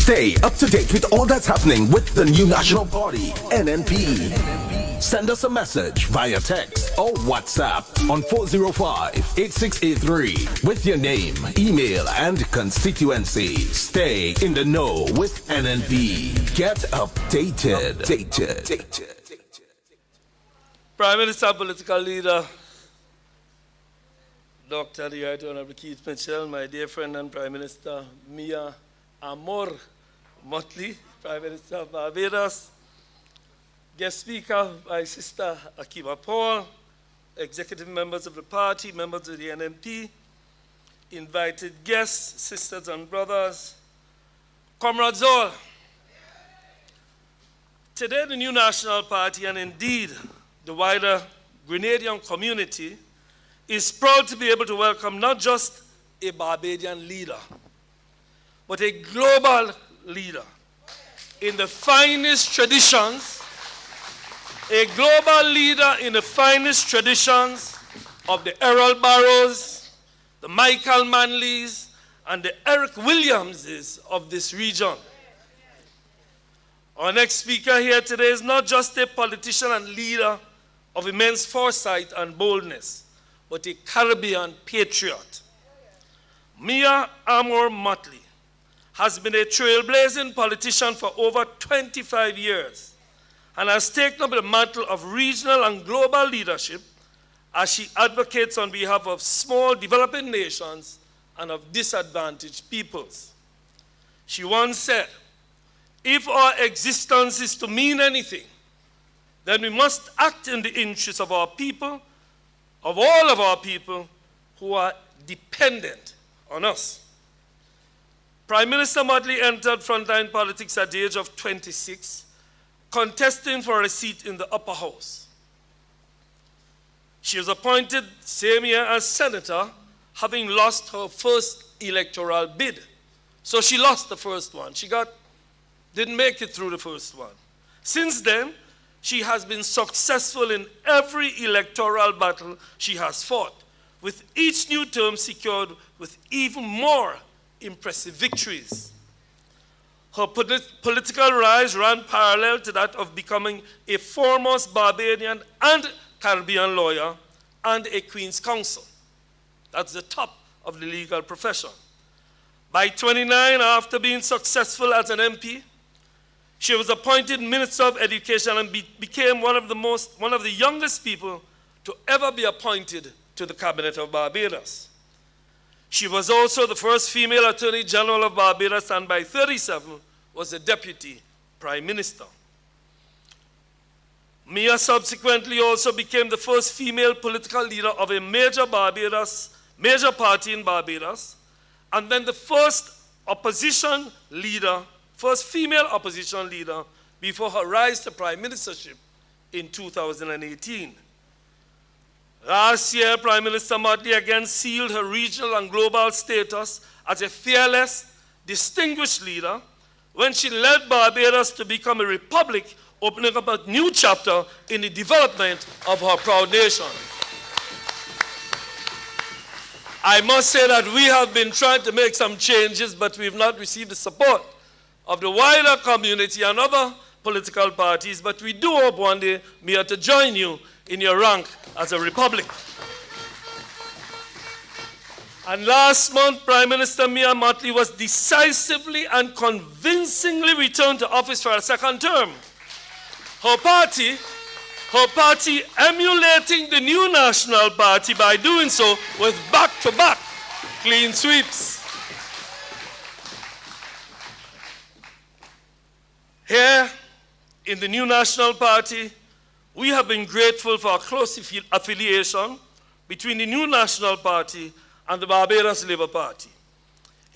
Stay up to date with all that's happening with the new National Party, NNP. Send us a message via text or WhatsApp on 405-8683 with your name, email, and constituency. Stay in the know with NNP. Get updated. Prime Minister, political leader, Dr. the Right Honorable Keith Mitchell, my dear friend and Prime Minister Mia Amor Mottley, Prime Minister of Barbados, guest speaker, my sister Akiba Paul, executive members of the party, members of the NNP, invited guests, sisters and brothers, comrades all. Today the new National Party and indeed the wider Grenadian community is proud to be able to welcome not just a Barbadian leader, but a global leader in the finest traditions, a global leader in the finest traditions of the Errol Barrows, the Michael Manleys, and the Eric Williamses of this region. Our next speaker here today is not just a politician and leader of immense foresight and boldness, but a Caribbean patriot. Mia Amor Mottley has been a trailblazing politician for over 25 years and has taken up the mantle of regional and global leadership as she advocates on behalf of small developing nations and of disadvantaged peoples. She once said, "If our existence is to mean anything, then we must act in the interests of our people, of all of our people who are dependent on us." Prime Minister Mottley entered frontline politics at the age of 26, contesting for a seat in the upper house. She was appointed same year as senator, having lost her first electoral bid. So she lost the first one. She didn't make it through the first one. Since then, she has been successful in every electoral battle she has fought, with each new term secured with even more impressive victories. Her political rise ran parallel to that of becoming a foremost Barbadian and Caribbean lawyer and a Queen's Counsel. That's the top of the legal profession. By 29, after being successful as an MP, she was appointed Minister of Education and became one of the youngest people to ever be appointed to the Cabinet of Barbados. She was also the first female Attorney General of Barbados and by 37 was a Deputy Prime Minister. Mia subsequently also became the first female political leader of a major party in Barbados, and then the first female opposition leader before her rise to prime ministership in 2018. Last year, Prime Minister Mottley again sealed her regional and global status as a fearless, distinguished leader when she led Barbados to become a republic, opening up a new chapter in the development of her proud nation. I must say that we have been trying to make some changes, but we've not received the support of the wider community and other political parties, but we do hope one day, Mia, to join you in your rank as a republic. And last month, Prime Minister Mia Mottley was decisively and convincingly returned to office for a second term. Her party emulating the new National Party by doing so with back-to-back clean sweeps. Here in the new National Party, we have been grateful for a close affiliation between the new National Party and the Barbados Labour Party,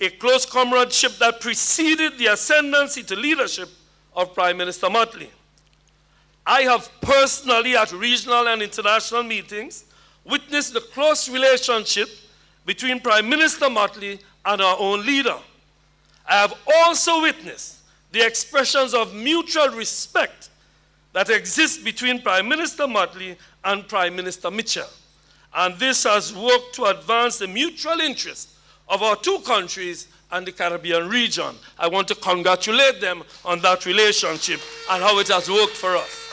a close comradeship that preceded the ascendancy to leadership of Prime Minister Mottley. I have personally, at regional and international meetings, witnessed the close relationship between Prime Minister Mottley and our own leader. I have also witnessed the expressions of mutual respect that exist between Prime Minister Mottley and Prime Minister Mitchell. And this has worked to advance the mutual interest of our two countries and the Caribbean region. I want to congratulate them on that relationship and how it has worked for us.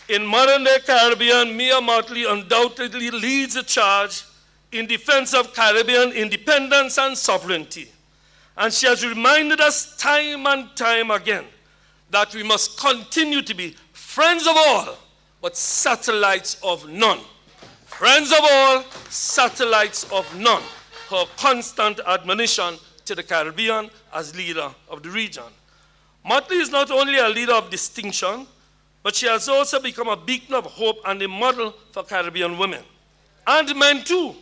In modern-day Caribbean, Mia Mottley undoubtedly leads the charge in defense of Caribbean independence and sovereignty. And she has reminded us time and time again that we must continue to be friends of all, but satellites of none. Friends of all, satellites of none. Her constant admonition to the Caribbean as leader of the region. Mottley is not only a leader of distinction, but she has also become a beacon of hope and a model for Caribbean women, and men too,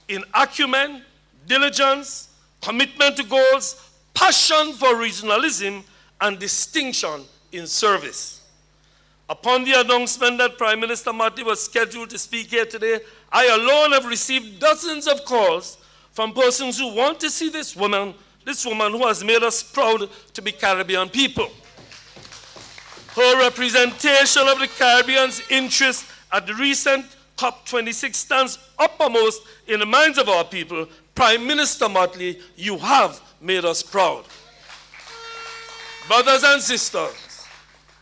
in acumen, diligence, commitment to goals, passion for regionalism, and distinction in service. Upon the announcement that Prime Minister Mottley was scheduled to speak here today, I alone have received dozens of calls from persons who want to see this woman who has made us proud to be Caribbean people. Her representation of the Caribbean's interests at the recent COP26 stands uppermost in the minds of our people. Prime Minister Mottley, you have made us proud. Brothers and sisters,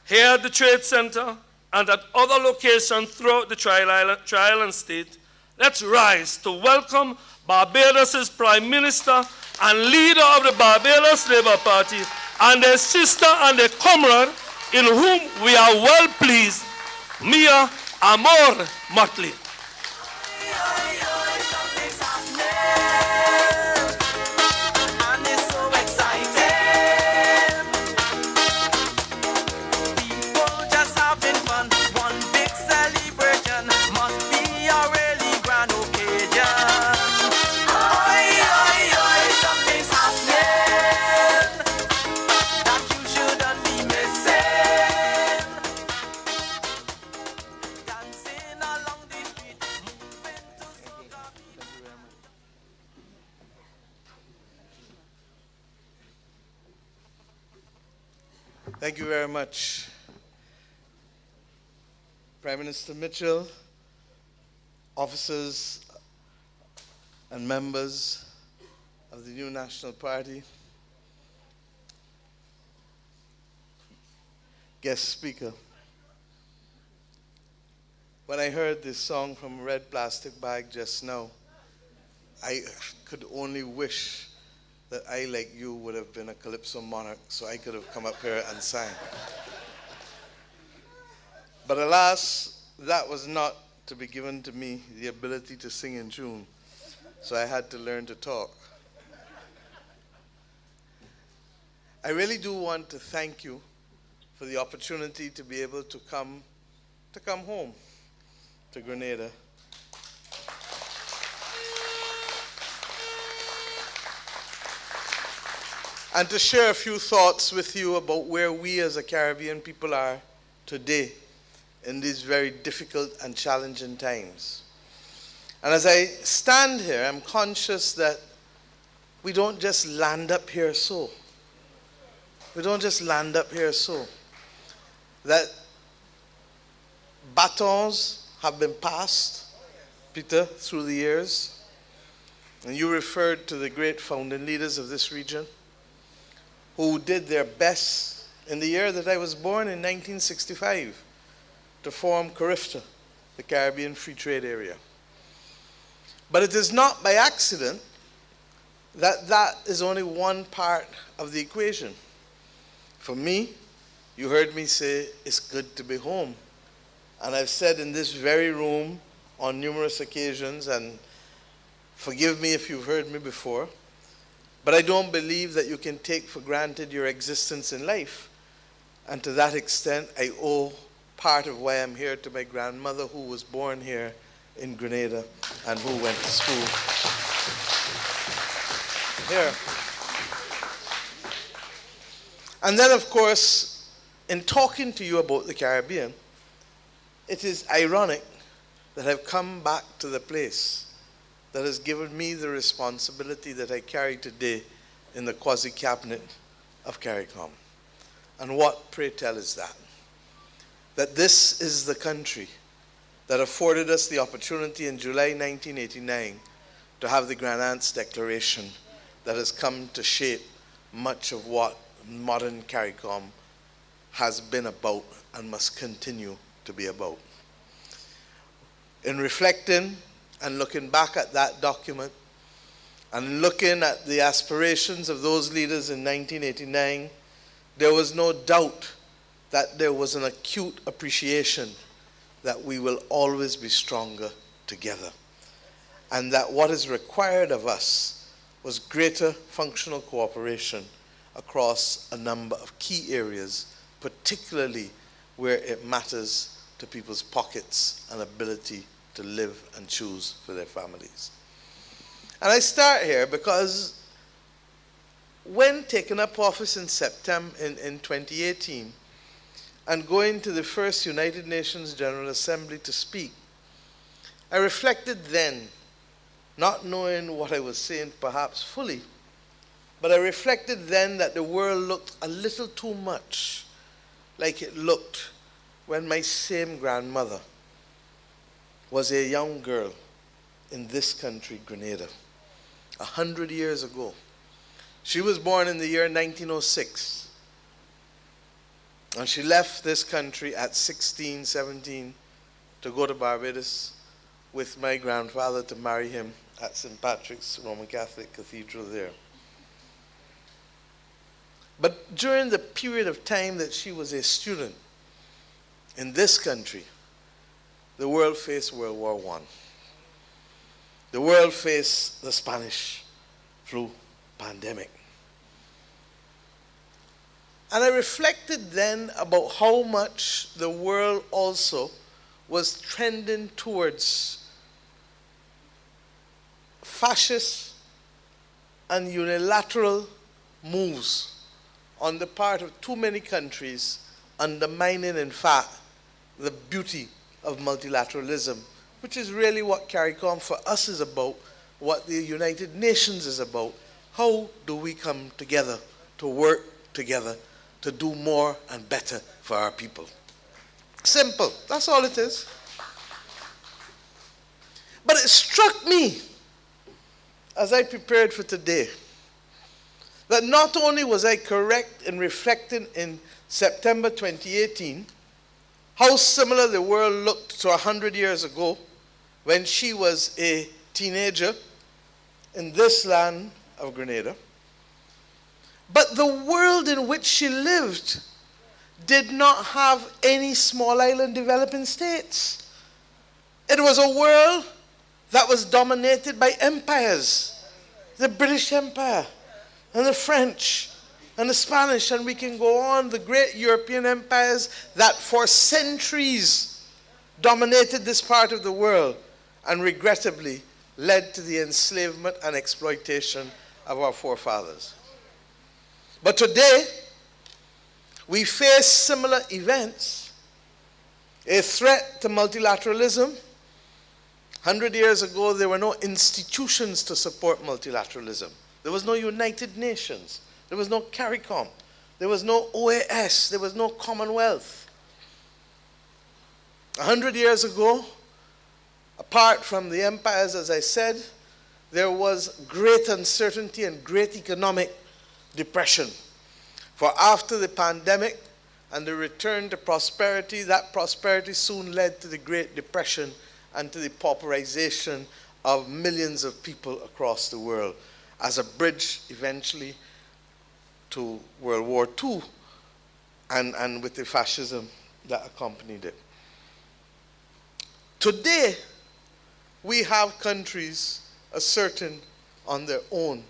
here at the Trade Center and at other locations throughout the Tri-Island state, let's rise to welcome Barbados' Prime Minister and leader of the Barbados Labour Party and their sister and their comrade, in whom we are well pleased, Mia Amor Mottley. Thank you very much, Prime Minister Mitchell, officers and members of the new National Party, guest speaker. When I heard this song from Red Plastic Bag just now, I could only wish that I, like you, would have been a Calypso monarch so I could have come up here and sang. But alas, that was not to be given to me, the ability to sing in tune, so I had to learn to talk. I really do want to thank you for the opportunity to be able to come home to Grenada. And to share a few thoughts with you about where we as a Caribbean people are today in these very difficult and challenging times. And as I stand here, I'm conscious that we don't just land up here so. We don't just land up here so. That batons have been passed, Peter, through the years. And you referred to the great founding leaders of this region who did their best in the year that I was born in 1965 to form CARIFTA, the Caribbean Free Trade Area. But it is not by accident that that is only one part of the equation. For me, you heard me say, it's good to be home. And I've said in this very room on numerous occasions, and forgive me if you've heard me before, but I don't believe that you can take for granted your existence in life. And to that extent, I owe part of why I'm here to my grandmother, who was born here in Grenada and who went to school here. And then, of course, in talking to you about the Caribbean, it is ironic that I've come back to the place that has given me the responsibility that I carry today in the quasi-cabinet of CARICOM. And what, pray tell, is that? That this is the country that afforded us the opportunity in July 1989 to have the Grenada Declaration that has come to shape much of what modern CARICOM has been about and must continue to be about. In reflecting and looking back at that document and looking at the aspirations of those leaders in 1989, there was no doubt that there was an acute appreciation that we will always be stronger together, and that what is required of us was greater functional cooperation across a number of key areas, particularly where it matters to people's pockets and ability to live and choose for their families. And I start here because when taking up office in September in 2018 and going to the first United Nations General Assembly to speak, I reflected then, not knowing what I was saying perhaps fully, but I reflected then that the world looked a little too much like it looked when my same grandmother was a young girl in this country, Grenada, 100 years ago. She was born in the year 1906, and she left this country at 16, 17 to go to Barbados with my grandfather to marry him at St. Patrick's Roman Catholic Cathedral there. But during the period of time that she was a student in this country, the world faced World War I. The world faced the Spanish flu pandemic. And I reflected then about how much the world also was trending towards fascist and unilateral moves on the part of too many countries, undermining, in fact, the beauty of multilateralism, which is really what CARICOM for us is about, what the United Nations is about. How do we come together to work together to do more and better for our people? Simple. That's all it is. But it struck me as I prepared for today that not only was I correct in reflecting in September 2018 how similar the world looked to 100 years ago when she was a teenager in this land of Grenada, but the world in which she lived did not have any small island developing states. It was a world that was dominated by empires, the British Empire and the French and the Spanish, and we can go on, the great European empires that for centuries dominated this part of the world and regrettably led to the enslavement and exploitation of our forefathers. But today, we face similar events, a threat to multilateralism. 100 years ago, there were no institutions to support multilateralism. There was no United Nations. There was no CARICOM. There was no OAS. There was no Commonwealth. 100 years ago, apart from the empires, as I said, there was great uncertainty and great economic depression. For after the pandemic and the return to prosperity, that prosperity soon led to the Great Depression and to the pauperization of millions of people across the world as a bridge eventually to World War II and with the fascism that accompanied it. Today, we have countries asserting on their own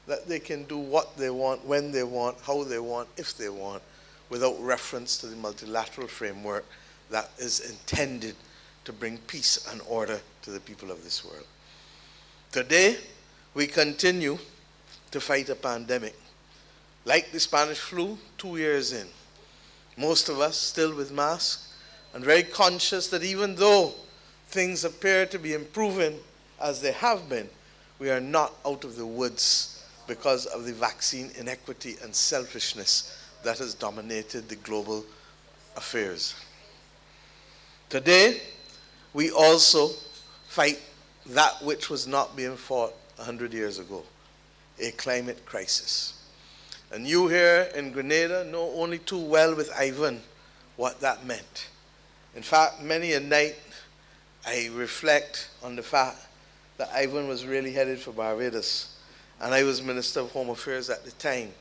that they can do what they want, when they want, how they want, if they want, without reference to the multilateral framework that is intended to bring peace and order to the people of this world. Today, we continue to fight a pandemic. Like the Spanish flu, 2 years in. Most of us still with masks and very conscious that even though things appear to be improving as they have been, we are not out of the woods because of the vaccine inequity and selfishness that has dominated the global affairs. Today, we also fight that which was not being fought 100 years ago, a climate crisis. And you here in Grenada know only too well with Ivan what that meant. In fact, many a night I reflect on the fact that Ivan was really headed for Barbados, and I was Minister of Home Affairs at the time.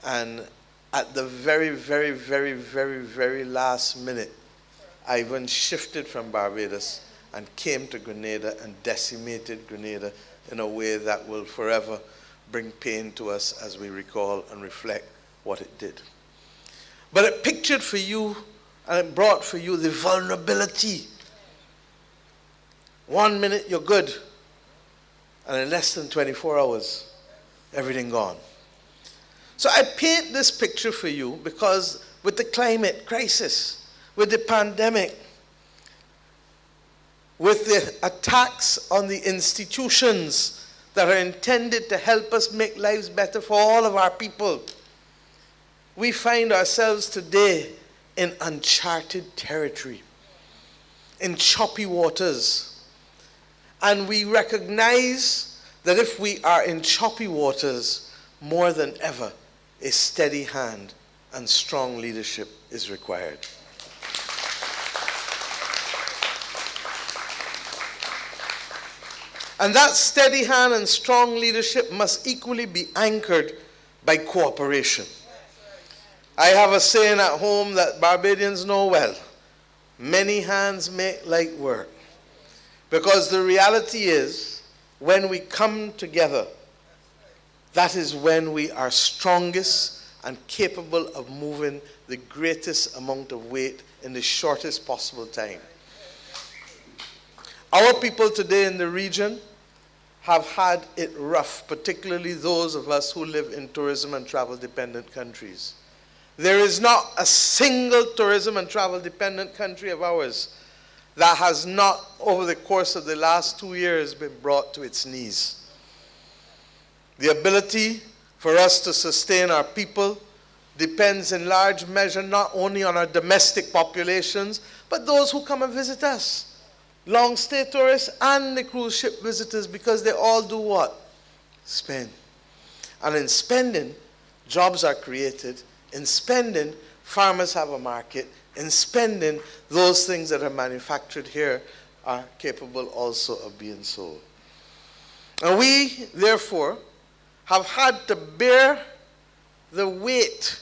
And at the very, very, very, very, very last minute, Ivan shifted from Barbados and came to Grenada and decimated Grenada in a way that will forever bring pain to us as we recall and reflect what it did. But it pictured for you and it brought for you the vulnerability. 1 minute you're good, and in less than 24 hours, everything gone. So I paint this picture for you because with the climate crisis, with the pandemic, with the attacks on the institutions that are intended to help us make lives better for all of our people, we find ourselves today in uncharted territory, in choppy waters. And we recognize that if we are in choppy waters, more than ever, a steady hand and strong leadership is required. And that steady hand and strong leadership must equally be anchored by cooperation. I have a saying at home that Barbadians know well: many hands make light work. Because the reality is, when we come together, that is when we are strongest and capable of moving the greatest amount of weight in the shortest possible time. Our people today in the region have had it rough, particularly those of us who live in tourism and travel dependent countries. There is not a single tourism and travel dependent country of ours that has not, over the course of the last 2 years, been brought to its knees. The ability for us to sustain our people depends in large measure not only on our domestic populations, but those who come and visit us. Long stay tourists and the cruise ship visitors, because they all do what? Spend. And in spending, jobs are created. In spending, farmers have a market. In spending, those things that are manufactured here are capable also of being sold. And we, therefore, have had to bear the weight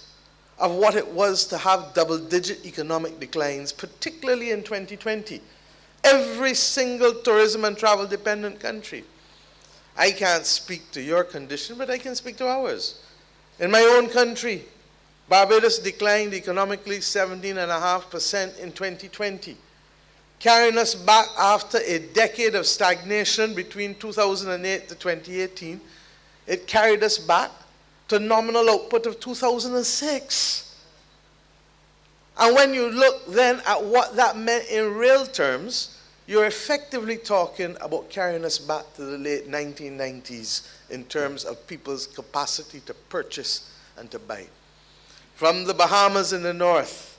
of what it was to have double-digit economic declines, particularly in 2020. Every single tourism and travel dependent country. I can't speak to your condition, but I can speak to ours. In my own country, Barbados declined economically 17.5% in 2020, carrying us back after a decade of stagnation between 2008 to 2018. It carried us back to nominal output of 2006. And when you look then at what that meant in real terms, you're effectively talking about carrying us back to the late 1990s in terms of people's capacity to purchase and to buy. From the Bahamas in the north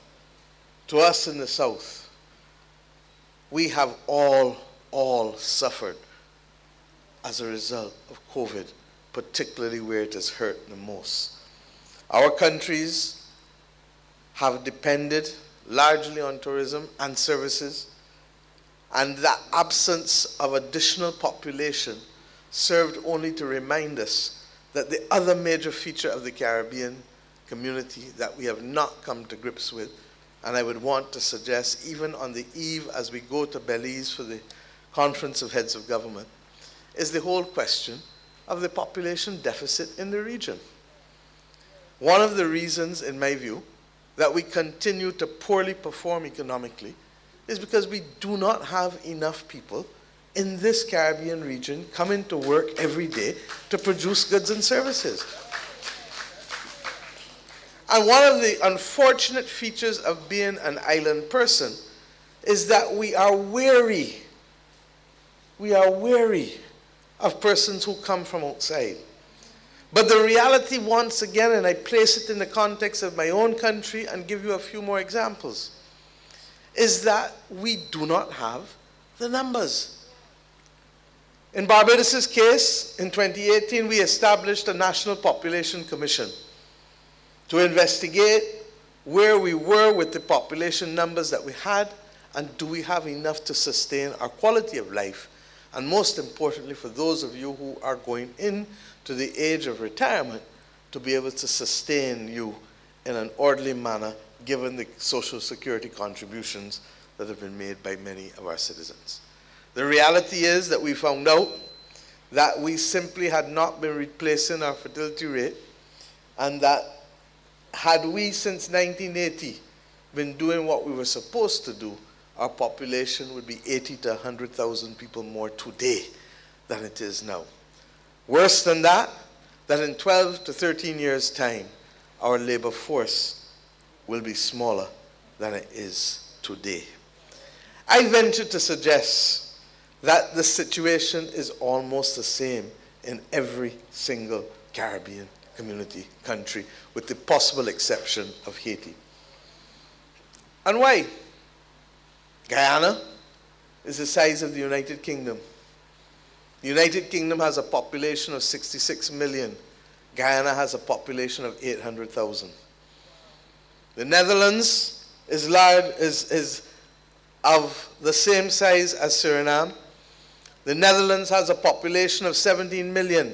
to us in the south, we have all suffered as a result of COVID, particularly where it has hurt the most. Our countries have depended largely on tourism and services, and that absence of additional population served only to remind us that the other major feature of the Caribbean community that we have not come to grips with, and I would want to suggest even on the eve as we go to Belize for the Conference of Heads of Government, is the whole question of the population deficit in the region. One of the reasons, in my view, that we continue to poorly perform economically is because we do not have enough people in this Caribbean region coming to work every day to produce goods and services. And one of the unfortunate features of being an island person is that we are wary. We are wary of persons who come from outside. But the reality, once again, and I place it in the context of my own country and give you a few more examples, is that we do not have the numbers. In Barbados' case, in 2018, we established a National Population Commission to investigate where we were with the population numbers that we had, and do we have enough to sustain our quality of life, and most importantly, for those of you who are going into the age of retirement, to be able to sustain you in an orderly manner, given the Social Security contributions that have been made by many of our citizens. The reality is that we found out that we simply had not been replacing our fertility rate, and that had we since 1980 been doing what we were supposed to do, our population would be 80 to 100,000 people more today than it is now. Worse than that in 12 to 13 years' time, our labor force will be smaller than it is today. I venture to suggest that the situation is almost the same in every single Caribbean country, with the possible exception of Haiti. And why? Guyana is the size of the United Kingdom. The United Kingdom has a population of 66 million. Guyana has a population of 800,000. The Netherlands is of the same size as Suriname. The Netherlands has a population of 17 million.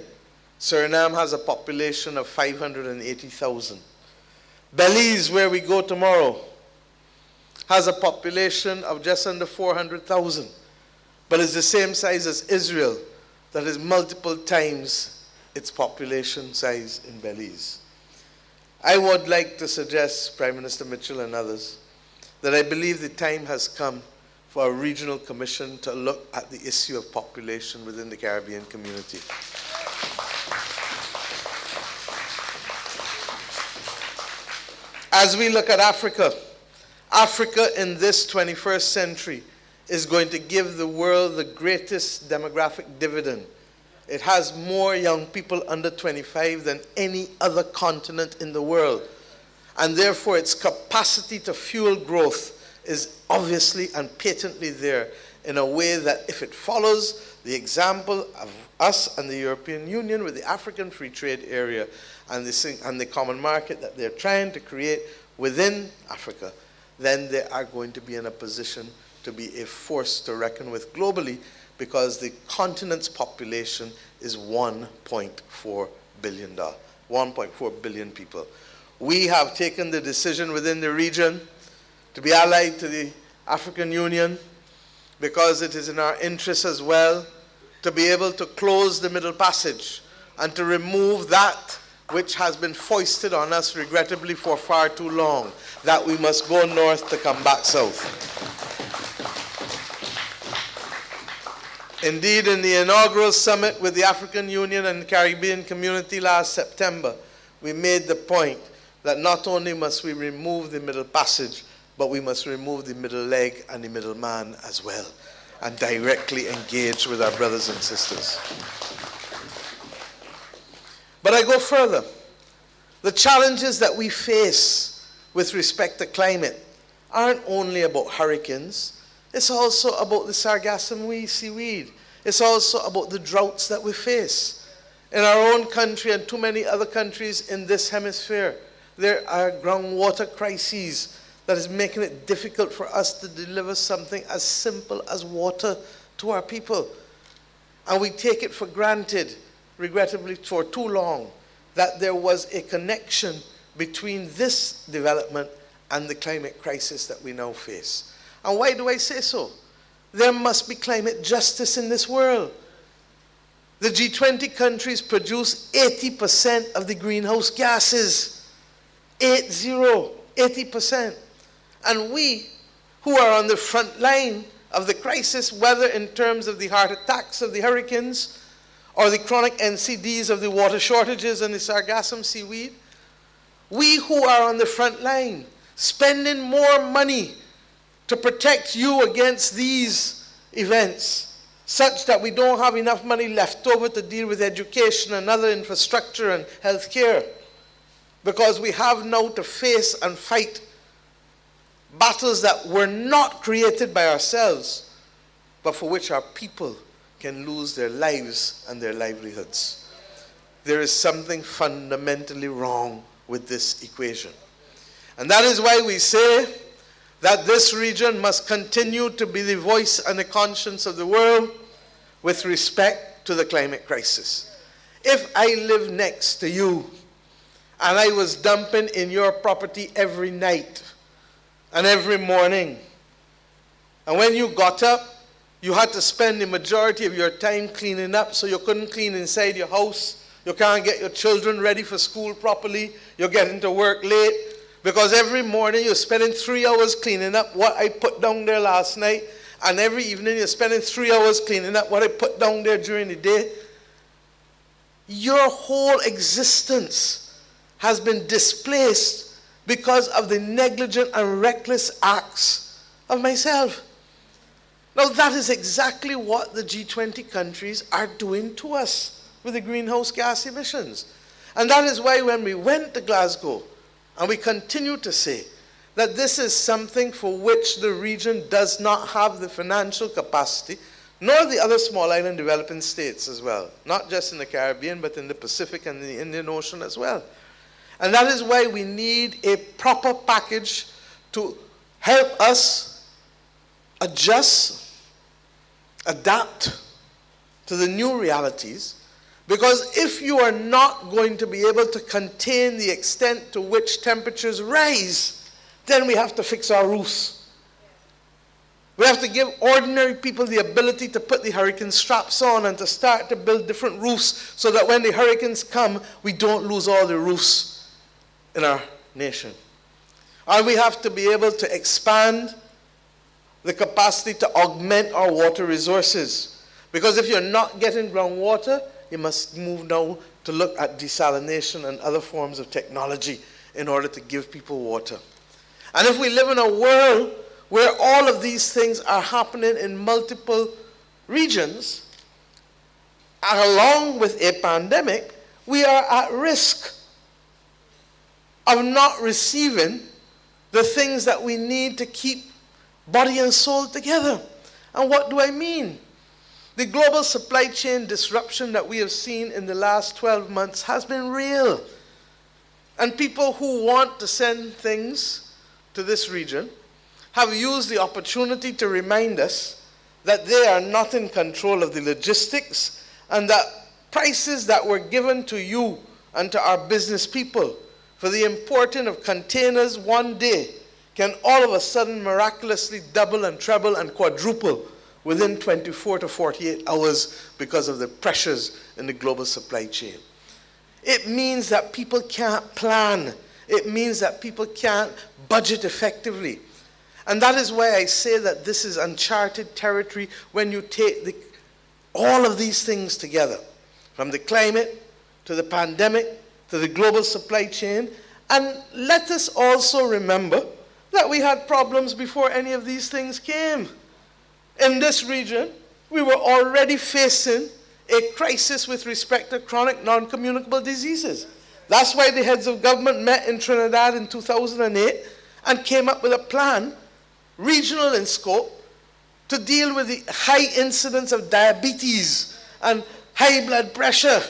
Suriname has a population of 580,000. Belize, where we go tomorrow, has a population of just under 400,000, but is the same size as Israel, that is multiple times its population size in Belize. I would like to suggest, Prime Minister Mitchell and others, that I believe the time has come for a regional commission to look at the issue of population within the Caribbean community. As we look at Africa, Africa in this 21st century is going to give the world the greatest demographic dividend. It has more young people under 25 than any other continent in the world. And therefore, its capacity to fuel growth is obviously and patently there in a way that, if it follows the example of us and the European Union with the African Free Trade Area and the common market that they're trying to create within Africa, then they are going to be in a position to be a force to reckon with globally, because the continent's population is 1.4 billion, 1.4 billion people. We have taken the decision within the region to be allied to the African Union, because it is in our interest as well to be able to close the Middle Passage and to remove that which has been foisted on us regrettably for far too long, that we must go north to come back south. Indeed, in the inaugural summit with the African Union and Caribbean community last September, we made the point that not only must we remove the Middle Passage, but we must remove the middle leg and the middle man as well, and directly engage with our brothers and sisters. But I go further. The challenges that we face with respect to climate aren't only about hurricanes. It's also about the sargassum seaweed. It's also about the droughts that we face. In our own country and too many other countries in this hemisphere, there are groundwater crises that is making it difficult for us to deliver something as simple as water to our people. And we take it for granted, regrettably for too long, that there was a connection between this development and the climate crisis that we now face. And why do I say so? There must be climate justice in this world. The G20 countries produce 80% of the greenhouse gases. 80%. And we, who are on the front line of the crisis, whether in terms of the heart attacks of the hurricanes or the chronic NCDs of the water shortages and the sargassum seaweed, we who are on the front line, spending more money to protect you against these events, such that we don't have enough money left over to deal with education and other infrastructure and health care, because we have now to face and fight battles that were not created by ourselves, but for which our people can lose their lives and their livelihoods. There is something fundamentally wrong with this equation. And that is why we say that this region must continue to be the voice and the conscience of the world with respect to the climate crisis. If I live next to you and I was dumping in your property every night and every morning, and when you got up, you had to spend the majority of your time cleaning up, so you couldn't clean inside your house, you can't get your children ready for school properly, you're getting to work late, because every morning you're spending 3 hours cleaning up what I put down there last night, and every evening you're spending 3 hours cleaning up what I put down there during the day. Your whole existence has been displaced because of the negligent and reckless acts of myself. Now that is exactly what the G20 countries are doing to us with the greenhouse gas emissions. And that is why when we went to Glasgow, and we continue to say that this is something for which the region does not have the financial capacity, nor the other small island developing states as well, not just in the Caribbean, but in the Pacific and the Indian Ocean as well. And that is why we need a proper package to help us adjust, adapt to the new realities. Because if you are not going to be able to contain the extent to which temperatures rise, then we have to fix our roofs. We have to give ordinary people the ability to put the hurricane straps on and to start to build different roofs so that when the hurricanes come, we don't lose all the roofs in our nation. And we have to be able to expand the capacity to augment our water resources. Because if you're not getting groundwater, you must move now to look at desalination and other forms of technology in order to give people water. And if we live in a world where all of these things are happening in multiple regions, along with a pandemic, we are at risk of not receiving the things that we need to keep body and soul together. And what do I mean? The global supply chain disruption that we have seen in the last 12 months has been real. And people who want to send things to this region have used the opportunity to remind us that they are not in control of the logistics and that prices that were given to you and to our business people for the importing of containers one day can all of a sudden miraculously double and treble and quadruple within 24 to 48 hours because of the pressures in the global supply chain. It means that people can't plan. It means that people can't budget effectively. And that is why I say that this is uncharted territory when you take all of these things together, from the climate to the pandemic to the global supply chain. And let us also remember that we had problems before any of these things came. In this region, we were already facing a crisis with respect to chronic non-communicable diseases. That's why the heads of government met in Trinidad in 2008 and came up with a plan, regional in scope, to deal with the high incidence of diabetes and high blood pressure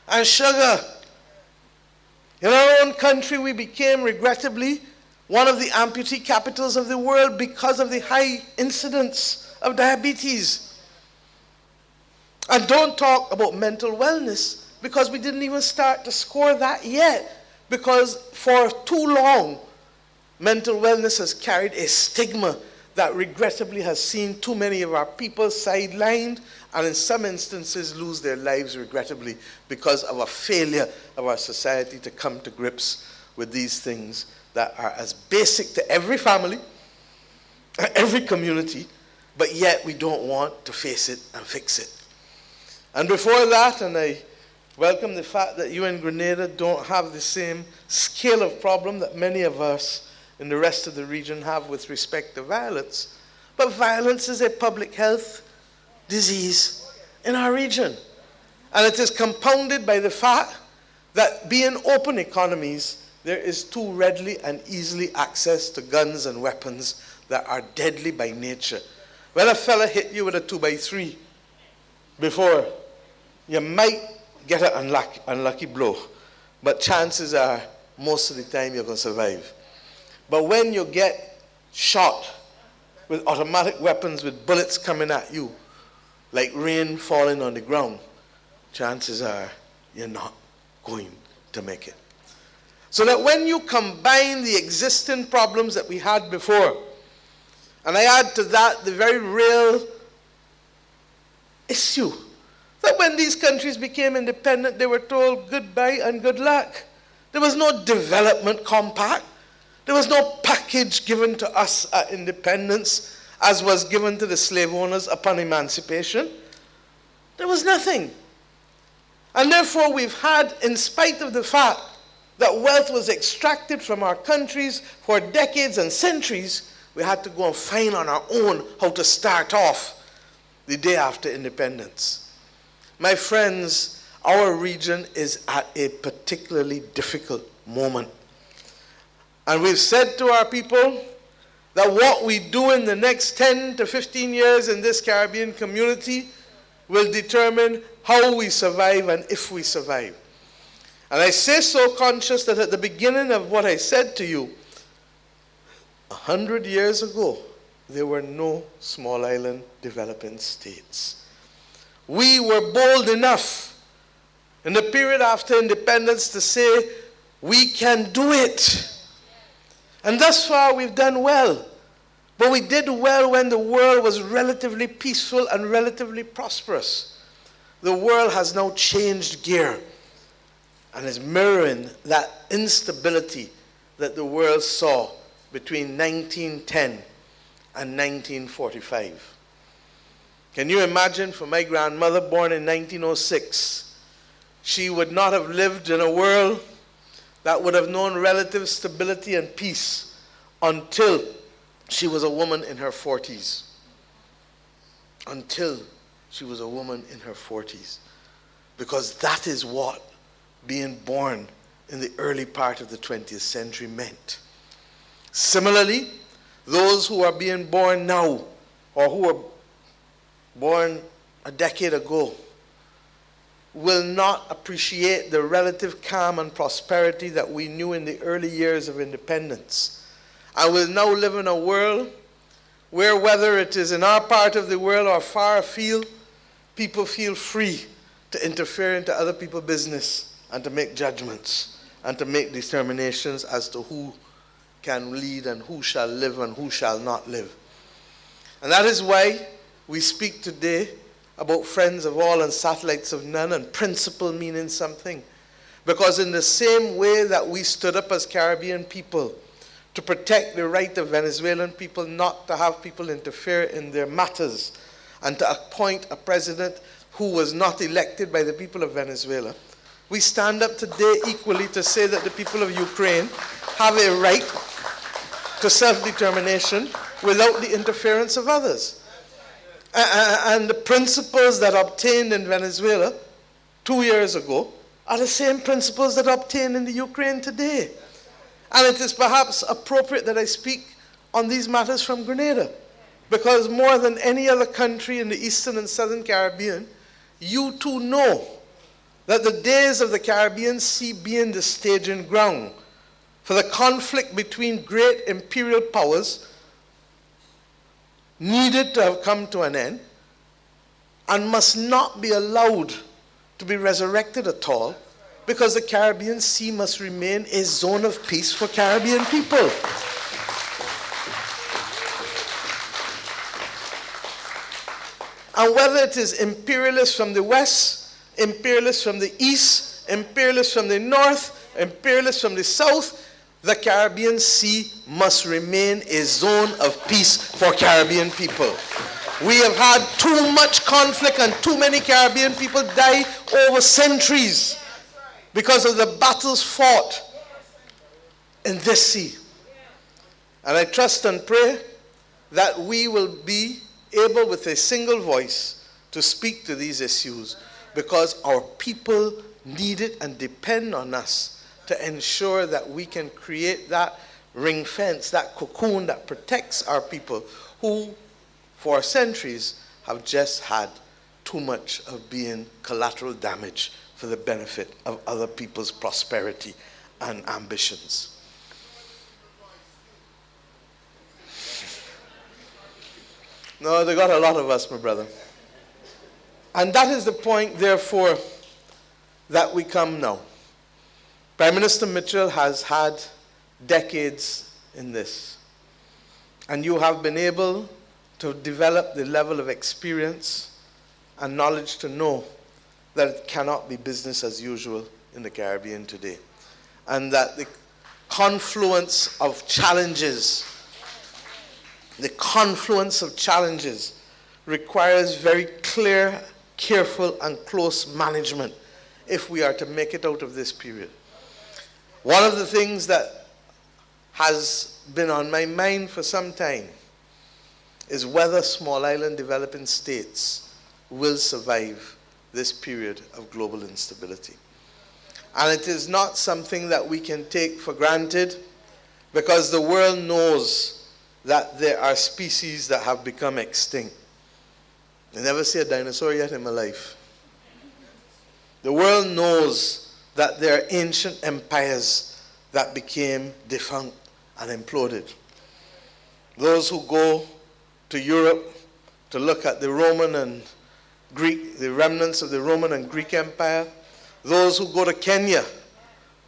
and sugar. In our own country, we became, regrettably, one of the amputee capitals of the world because of the high incidence of diabetes. And don't talk about mental wellness, because we didn't even start to score that yet, because for too long mental wellness has carried a stigma that regrettably has seen too many of our people sidelined and in some instances lose their lives regrettably because of a failure of our society to come to grips with these things that are as basic to every family, every community, but yet we don't want to face it and fix it. And before that, and I welcome the fact that you in Grenada don't have the same scale of problem that many of us in the rest of the region have with respect to violence. But violence is a public health disease in our region. And it is compounded by the fact that being open economies, there is too readily and easily access to guns and weapons that are deadly by nature. When a fella hit you with a 2x3, before, you might get an unlucky blow, but chances are most of the time you're going to survive. But when you get shot with automatic weapons with bullets coming at you, like rain falling on the ground, chances are you're not going to make it. So that when you combine the existing problems that we had before, and I add to that the very real issue that when these countries became independent, they were told goodbye and good luck. There was no development compact. There was no package given to us at independence as was given to the slave owners upon emancipation. There was nothing. And therefore we've had, in spite of the fact that wealth was extracted from our countries for decades and centuries, we had to go and find on our own how to start off the day after independence. My friends, our region is at a particularly difficult moment. And we've said to our people that what we do in the next 10 to 15 years in this Caribbean community will determine how we survive and if we survive. And I say so conscious that at the beginning of what I said to you, 100 years ago, there were no small island developing states. We were bold enough in the period after independence to say, we can do it. And thus far we've done well. But we did well when the world was relatively peaceful and relatively prosperous. The world has now changed gear and is mirroring that instability that the world saw between 1910 and 1945. Can you imagine, for my grandmother born in 1906, she would not have lived in a world that would have known relative stability and peace until she was a woman in her 40s. Until she was a woman in her 40s. Because that is what being born in the early part of the 20th century meant. Similarly, those who are being born now, or who were born a decade ago, will not appreciate the relative calm and prosperity that we knew in the early years of independence. And will now live in a world where, whether it is in our part of the world or far afield, people feel free to interfere into other people's business and to make judgments and to make determinations as to who can lead and who shall live and who shall not live. And that is why we speak today about friends of all and satellites of none, and principle meaning something. Because in the same way that we stood up as Caribbean people to protect the right of Venezuelan people not to have people interfere in their matters and to appoint a president who was not elected by the people of Venezuela, we stand up today equally to say that the people of Ukraine have a right to self-determination without the interference of others. And the principles that obtained in Venezuela 2 years ago are the same principles that obtained in the Ukraine today. And it is perhaps appropriate that I speak on these matters from Grenada, because more than any other country in the Eastern and Southern Caribbean, you too know that the days of the Caribbean Sea being the staging ground for the conflict between great imperial powers needed to have come to an end and must not be allowed to be resurrected at all, because the Caribbean Sea must remain a zone of peace for Caribbean people. And whether it is imperialists from the west, imperialists from the east, imperialists from the north, imperialists from the south, the Caribbean Sea must remain a zone of peace for Caribbean people. We have had too much conflict and too many Caribbean people die over centuries because of the battles fought in this sea. And I trust and pray that we will be able with a single voice to speak to these issues, because our people need it and depend on us to ensure that we can create that ring fence, that cocoon that protects our people who, for centuries, have just had too much of being collateral damage for the benefit of other people's prosperity and ambitions. No, they got a lot of us, my brother. And that is the point, therefore, that we come now. Prime Minister Mitchell has had decades in this. And you have been able to develop the level of experience and knowledge to know that it cannot be business as usual in the Caribbean today. And that the confluence of challenges requires very clear, careful, and close management if we are to make it out of this period. One of the things that has been on my mind for some time is whether small island developing states will survive this period of global instability. And it is not something that we can take for granted, because the world knows that there are species that have become extinct. I never see a dinosaur yet in my life. The world knows that there are ancient empires that became defunct and imploded. Those who go to Europe to look at the Roman and Greek, the remnants of the Roman and Greek Empire, those who go to Kenya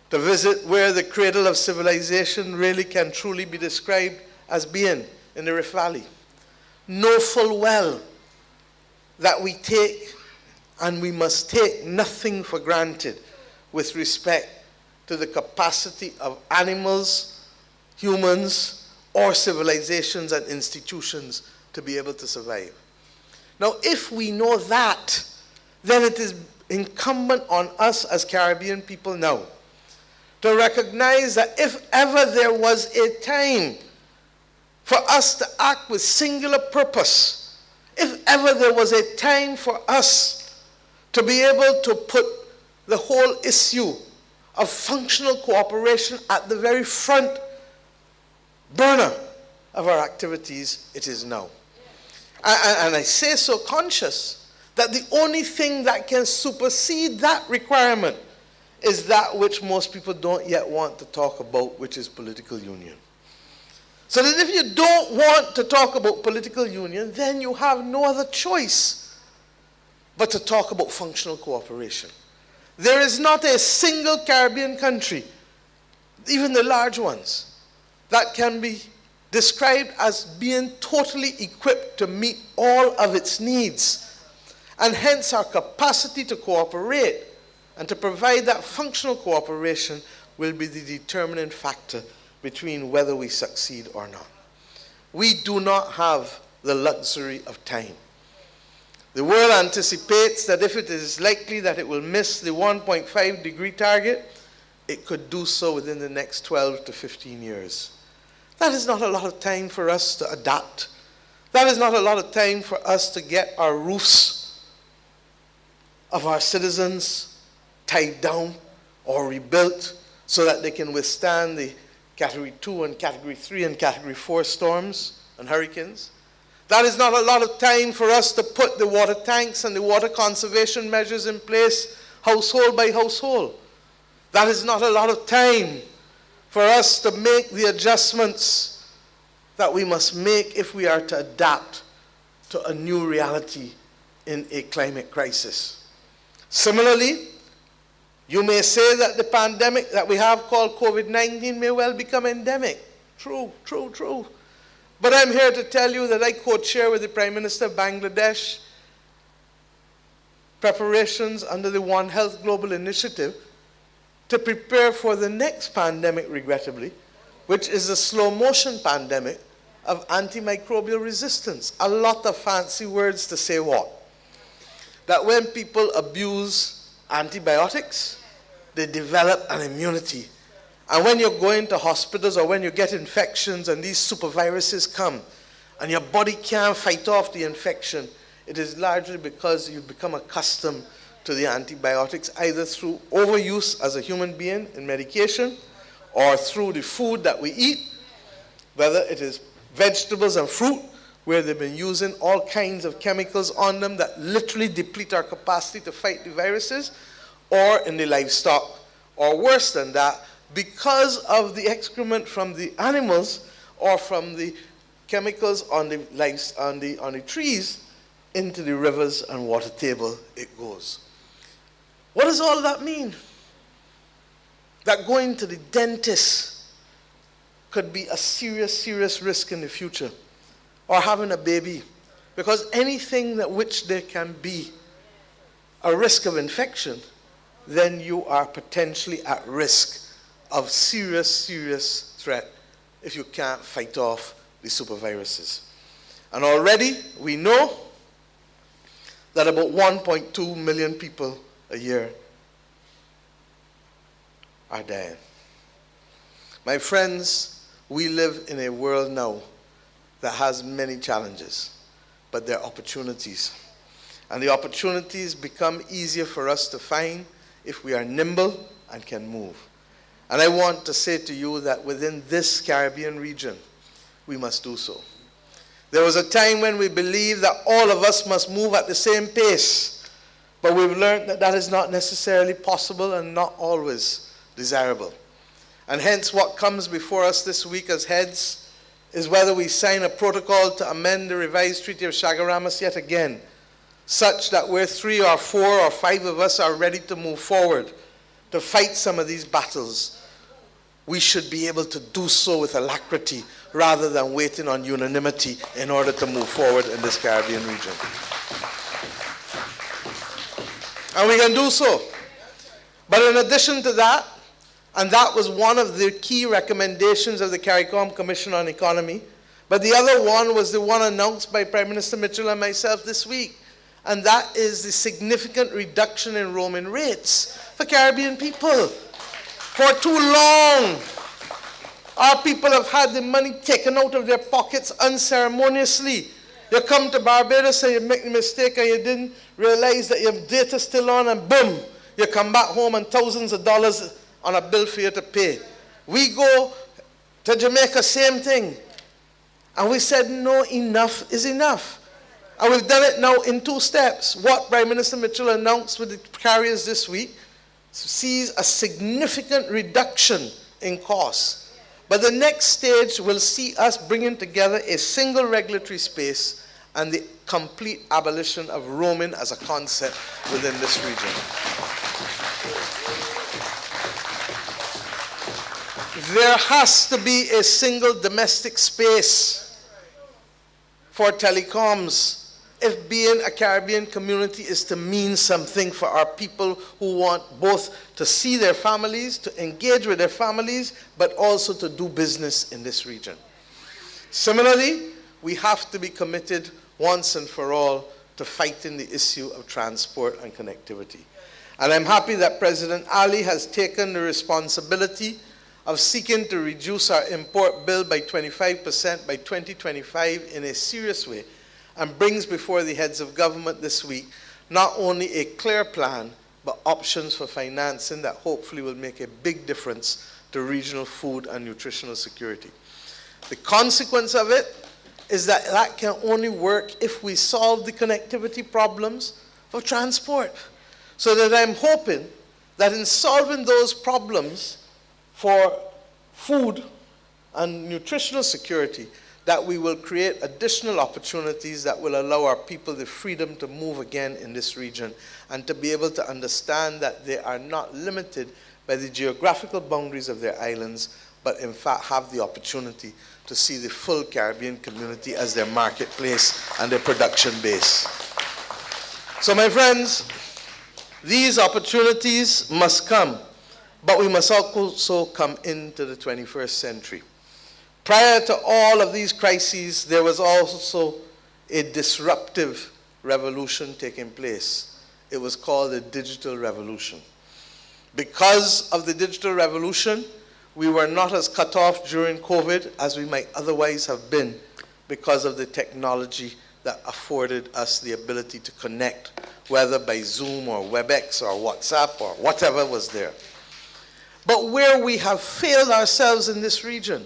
to visit where the cradle of civilization really can truly be described as being in the Rift Valley, know full well that we take, and we must take, nothing for granted with respect to the capacity of animals, humans, or civilizations and institutions to be able to survive. Now, if we know that, then it is incumbent on us as Caribbean people now to recognize that if ever there was a time for us to act with singular purpose, if ever there was a time for us to be able to put the whole issue of functional cooperation at the very front burner of our activities, it is now. And I say so conscious that the only thing that can supersede that requirement is that which most people don't yet want to talk about, which is political union. So that if you don't want to talk about political union, then you have no other choice but to talk about functional cooperation. There is not a single Caribbean country, even the large ones, that can be described as being totally equipped to meet all of its needs. And hence our capacity to cooperate and to provide that functional cooperation will be the determining factor between whether we succeed or not. We do not have the luxury of time. The world anticipates that if it is likely that it will miss the 1.5 degree target, it could do so within the next 12 to 15 years. That is not a lot of time for us to adapt. That is not a lot of time for us to get our roofs of our citizens tied down or rebuilt so that they can withstand the Category 2 and Category 3 and Category 4 storms and hurricanes. That is not a lot of time for us to put the water tanks and the water conservation measures in place household by household. That is not a lot of time for us to make the adjustments that we must make if we are to adapt to a new reality in a climate crisis. Similarly, you may say that the pandemic that we have called COVID-19 may well become endemic. True. But I'm here to tell you that I co-chair with the Prime Minister of Bangladesh preparations under the One Health Global Initiative to prepare for the next pandemic, regrettably, which is a slow motion pandemic of antimicrobial resistance. A lot of fancy words to say what? That when people abuse antibiotics, they develop an immunity. And when you're going to hospitals or when you get infections and these superviruses come and your body can't fight off the infection, it is largely because you've become accustomed to the antibiotics, either through overuse as a human being in medication or through the food that we eat, whether it is vegetables and fruit where they've been using all kinds of chemicals on them that literally deplete our capacity to fight the viruses, or in the livestock, or worse than that, because of the excrement from the animals or from the chemicals on the trees, into the rivers and water table it goes. What does all that mean? That going to the dentist could be a serious, serious risk in the future, or having a baby, because anything that which there can be a risk of infection, then you are potentially at risk of serious, serious threat if you can't fight off the superviruses. And already we know that about 1.2 million people a year are dying. My friends, we live in a world now that has many challenges, but there are opportunities. And the opportunities become easier for us to find if we are nimble and can move. And I want to say to you that within this Caribbean region, we must do so. There was a time when we believed that all of us must move at the same pace, but we've learned that that is not necessarily possible and not always desirable. And hence what comes before us this week as heads is whether we sign a protocol to amend the revised Treaty of Chaguaramas yet again, such that where 3 or 4 or 5 of us are ready to move forward to fight some of these battles, we should be able to do so with alacrity rather than waiting on unanimity in order to move forward in this Caribbean region. And we can do so. But in addition to that, and that was one of the key recommendations of the CARICOM Commission on Economy, but the other one was the one announced by Prime Minister Mitchell and myself this week, and that is the significant reduction in roaming rates for Caribbean people. For too long, our people have had the money taken out of their pockets unceremoniously. You come to Barbados and you make a mistake and you didn't realize that your data's still on, and boom, you come back home and thousands of dollars on a bill for you to pay. We go to Jamaica, same thing. And we said, no, enough is enough. And we've done it now in 2 steps. What Prime Minister Mitchell announced with the carriers this week sees a significant reduction in costs. But the next stage will see us bringing together a single regulatory space and the complete abolition of roaming as a concept within this region. There has to be a single domestic space for telecoms if being a Caribbean community is to mean something for our people who want both to see their families, to engage with their families, but also to do business in this region. Similarly, we have to be committed once and for all to fighting the issue of transport and connectivity. And I'm happy that President Ali has taken the responsibility of seeking to reduce our import bill by 25% by 2025 in a serious way, and brings before the heads of government this week not only a clear plan, but options for financing that hopefully will make a big difference to regional food and nutritional security. The consequence of it is that that can only work if we solve the connectivity problems of transport. So that I'm hoping that in solving those problems for food and nutritional security, that we will create additional opportunities that will allow our people the freedom to move again in this region, and to be able to understand that they are not limited by the geographical boundaries of their islands, but in fact have the opportunity to see the full Caribbean community as their marketplace and their production base. So my friends, these opportunities must come, but we must also come into the 21st century. Prior to all of these crises, there was also a disruptive revolution taking place. It was called the digital revolution. Because of the digital revolution, we were not as cut off during COVID as we might otherwise have been, because of the technology that afforded us the ability to connect, whether by Zoom or WebEx or WhatsApp or whatever was there. But where we have failed ourselves in this region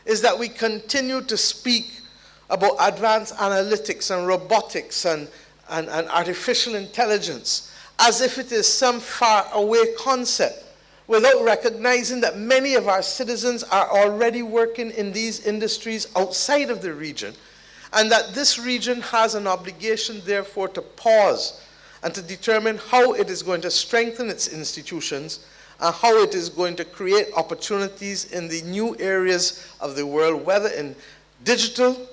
is that we continue to speak about advanced analytics and robotics and artificial intelligence as if it is some far-away concept, without recognizing that many of our citizens are already working in these industries outside of the region, and that this region has an obligation, therefore, to pause and to determine how it is going to strengthen its institutions and how it is going to create opportunities in the new areas of the world, whether in digital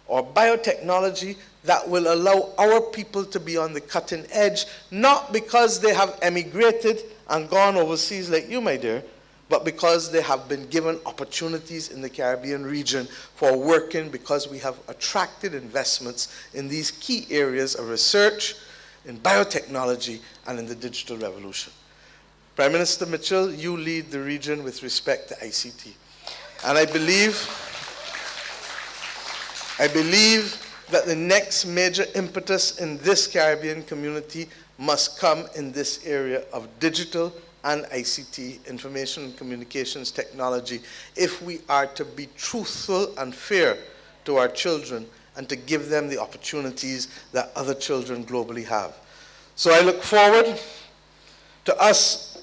or biotechnology, that will allow our people to be on the cutting edge, not because they have emigrated and gone overseas like you, my dear, but because they have been given opportunities in the Caribbean region for working, because we have attracted investments in these key areas of research, in biotechnology, and in the digital revolution. Prime Minister Mitchell, you lead the region with respect to ICT. And I believe that the next major impetus in this Caribbean community must come in this area of digital and ICT, information and communications technology, if we are to be truthful and fair to our children and to give them the opportunities that other children globally have. So I look forward to us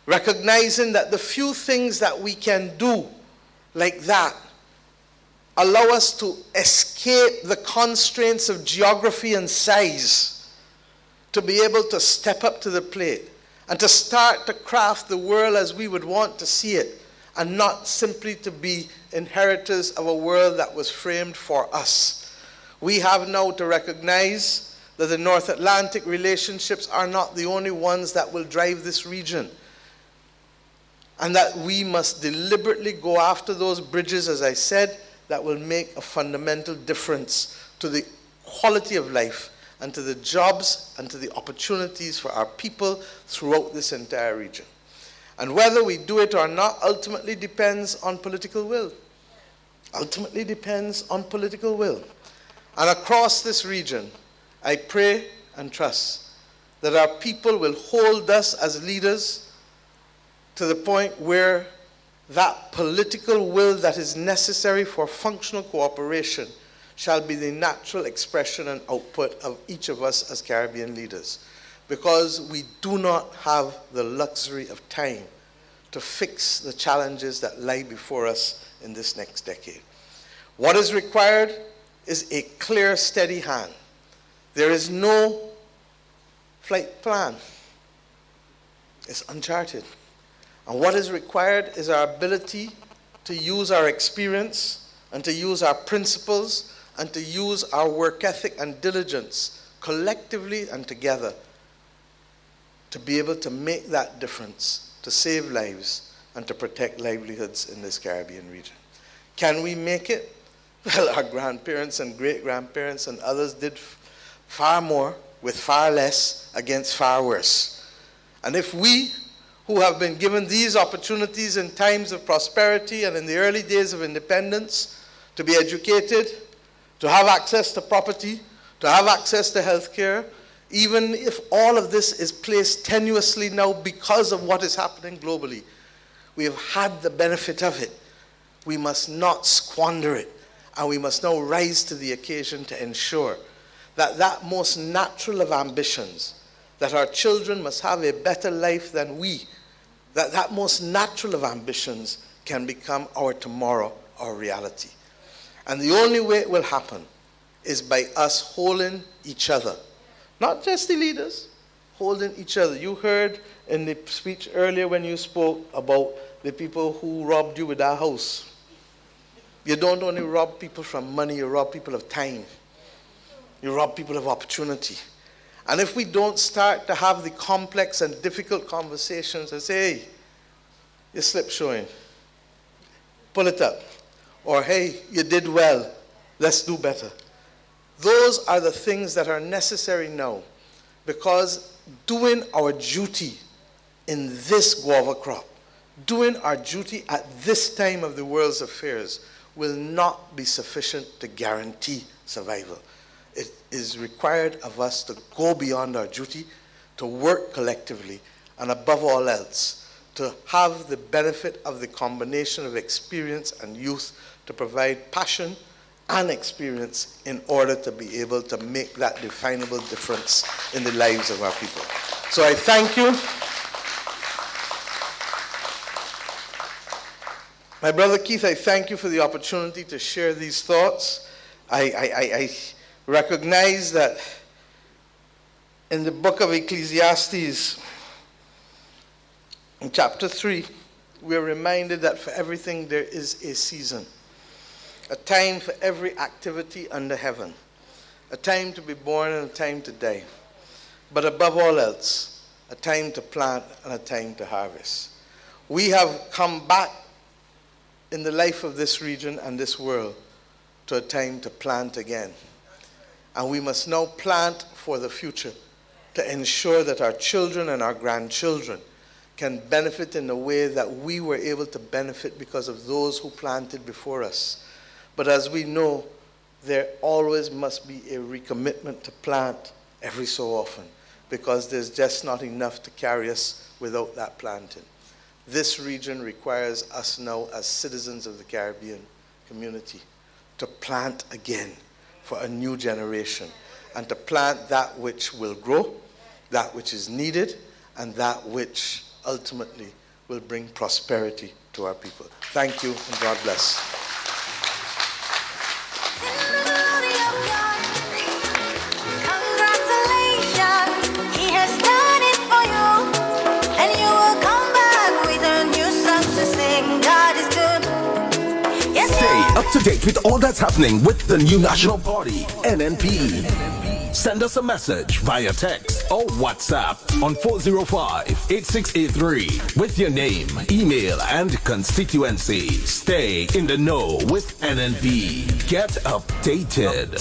recognizing that the few things that we can do like that allow us to escape the constraints of geography and size, to be able to step up to the plate and to start to craft the world as we would want to see it, and not simply to be inheritors of a world that was framed for us. We have now to recognize that the North Atlantic relationships are not the only ones that will drive this region, and that we must deliberately go after those bridges, as I said, that will make a fundamental difference to the quality of life and to the jobs and to the opportunities for our people throughout this entire region. And whether we do it or not ultimately depends on political will. Ultimately depends on political will. And across this region, I pray and trust that our people will hold us as leaders to the point where that political will that is necessary for functional cooperation shall be the natural expression and output of each of us as Caribbean leaders, because we do not have the luxury of time to fix the challenges that lie before us in this next decade. What is required is a clear, steady hand. There is no flight plan. It's uncharted. And what is required is our ability to use our experience and to use our principles and to use our work ethic and diligence collectively and together to be able to make that difference, to save lives and to protect livelihoods in this Caribbean region. Can we make it? Well, our grandparents and great-grandparents and others did far more with far less against far worse. And if we, who have been given these opportunities in times of prosperity and in the early days of independence, to be educated, to have access to property, to have access to health care, even if all of this is placed tenuously now because of what is happening globally, we have had the benefit of it. We must not squander it, and we must now rise to the occasion to ensure that that most natural of ambitions, that our children must have a better life than we, that most natural of ambitions can become our tomorrow, our reality. And the only way it will happen is by us holding each other. Not just the leaders, holding each other. You heard in the speech earlier when you spoke about the people who robbed you with our house. You don't only rob people from money, you rob people of time. You rob people of opportunity. And if we don't start to have the complex and difficult conversations and say, hey, your slip's showing, pull it up. Or, hey, you did well, let's do better. Those are the things that are necessary now, because doing our duty in this guava crop, doing our duty at this time of the world's affairs will not be sufficient to guarantee survival. It is required of us to go beyond our duty, to work collectively, and above all else, to have the benefit of the combination of experience and youth to provide passion and experience in order to be able to make that definable difference in the lives of our people. So I thank you. My brother Keith, I thank you for the opportunity to share these thoughts. I recognize that in the book of Ecclesiastes, in chapter 3, we are reminded that for everything there is a season, a time for every activity under heaven, a time to be born and a time to die, but above all else, a time to plant and a time to harvest. We have come back in the life of this region and this world to a time to plant again. And we must now plant for the future to ensure that our children and our grandchildren can benefit in the way that we were able to benefit because of those who planted before us. But as we know, there always must be a recommitment to plant every so often, because there's just not enough to carry us without that planting. This region requires us now as citizens of the Caribbean community to plant again for a new generation, and to plant that which will grow, that which is needed, and that which ultimately will bring prosperity to our people. Thank you, and God bless. Stay up to date with all that's happening with the new National Party, NNP. Send us a message via text or WhatsApp on 405-8683 with your name, email, and constituency. Stay in the know with NNP. Get updated.